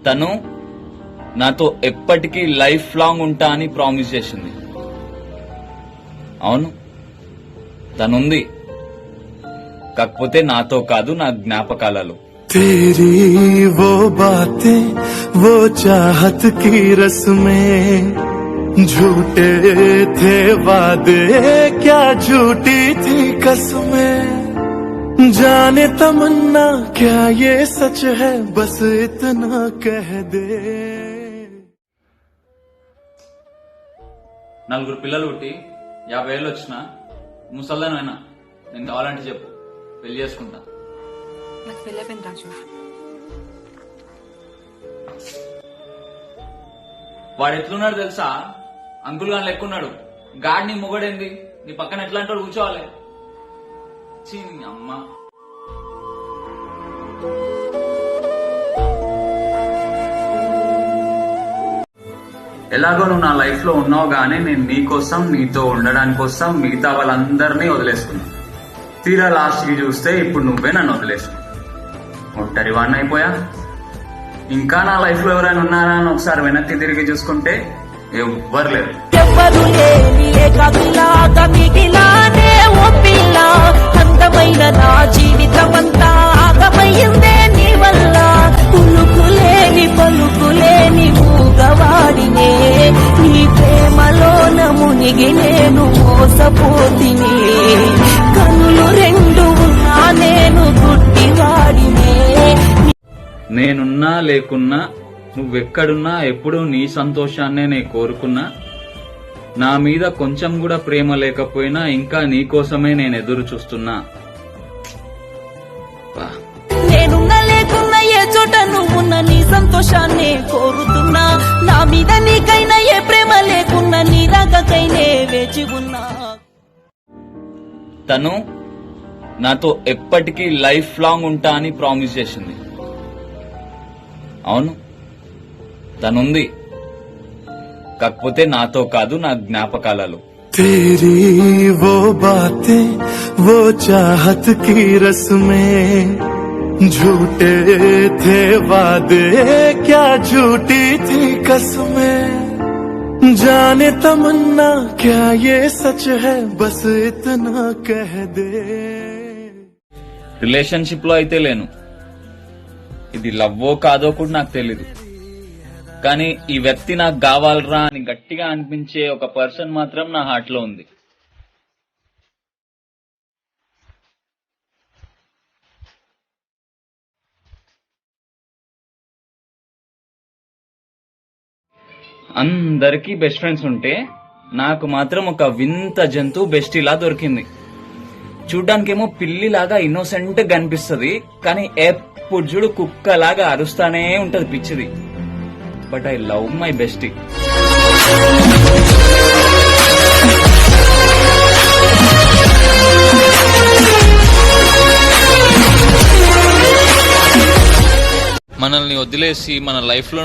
తను నాతో ఎప్పటికీ లైఫ్ లాంగ్ ఉంటా అని ప్రామిస్ చేసింది. అవును, తనుంది, కాకపోతే నాతో కాదు, నా జ్ఞాపకాలలో. तेरी वो बातें वो चाहत की रस्में झूठे थे वादे क्या झूठी थी कसमें जाने तमन्ना क्या ये सच है बस इतना कह दे. నలుగురు పిల్లలు పుట్టి 50 ఏళ్ళు వచ్చినా ముసల్దానైనా నేను కావాలంటే చెప్పు, పెళ్లి చేసుకుంటా. నాకు పెళ్ళైపోయింది రాజు. వాడు ఎట్లున్నాడు తెలుసా? అంకుల్ గాని లెక్కున్నాడు. గాడి నీ మొగడేంది, నీ పక్కన ఎట్లా అంటాడు కూర్చోవాలి. చీ నీ అమ్మ. ఎలాగో నువ్వు నా లైఫ్ లో ఉన్నావు గానీ నేను నీ కోసం, నీతో ఉండడానికి కోసం మిగతా వాళ్ళందరినీ వదిలేసుకున్నా. తీరా లాస్ట్ కి చూస్తే ఇప్పుడు నువ్వే నన్ను వదిలేసు. ఒంటరి వాడిని అయిపోయా. ఇంకా నా లైఫ్ లో ఎవరైనా ఉన్నారా అని ఒకసారి వెనక్కి తిరిగి చూసుకుంటే ఎవ్వరు లేరు. ఎవ్వరు లేని ఏకాకిలాగా మిగిలానే ఓ పిల్ల. అందమైన నా జీవితమంతా ఆగమయ్యిందే నీ వల్ల. ఉలుకులేని పలుకులేని మూగవాడినే నీ ప్రేమలోన మునిగి నేను మోసపోతిని. కనులు రెండు ఉన్నా నేను గుడ్డివాడినే. నేనున్నా లేకున్నా, నువ్వెక్కడున్నా ఎప్పుడూ నీ సంతోషాన్నే నే కోరుకున్నా. నా మీద కొంచెం కూడా ప్రేమ లేకపోయినా ఇంకా నీ కోసమే నేను ఎదురు చూస్తున్నా. నేనున్నా లేకున్నా ఏ చోట నువ్వున్న నీ సంతోషాన్నే కోరుతున్నా. నా మీద నీకైనా ఏ ప్రేమ లేకున్నా నీ రాకకైనే వేచి ఉన్నా. తను నాతో ఎప్పటికీ లైఫ్ లాంగ్ ఉంటా అని ప్రామిస్ చేసింది. అవును, తనుంది, కాకపోతే నాతో కాదు, నా జ్ఞాపకాలలో. तेरी वो बातें वो चाहत की रस्में झूठे थे वादे क्या झूठी थी कसमें जाने तमन्ना क्या ये सच है बस इतना कह दे. రిలేషన్షిప్ లో అయితే లేను. ఇది లవ్వో కాదో కూడా నాకు తెలీదు. కానీ ఈ వ్యక్తి నాకు కావాలరా అని గట్టిగా అనిపించే ఒక పర్సన్ మాత్రం నా హార్ట్ లో ఉంది. అందరికీ బెస్ట్ ఫ్రెండ్స్ ఉంటే నాకు మాత్రం ఒక వింత జంతువు బెస్టీలా దొరికింది. చూడ్డానికేమో పిల్లిలాగా ఇన్నోసెంట్ గా అనిపిస్తుంది, కానీ ఎప్పుడు చూడు కుక్కలాగా అరుస్తానే ఉంటది పిచ్చిది. But I love my bestie. మనల్ని వదిలేసి మన లైఫ్ లో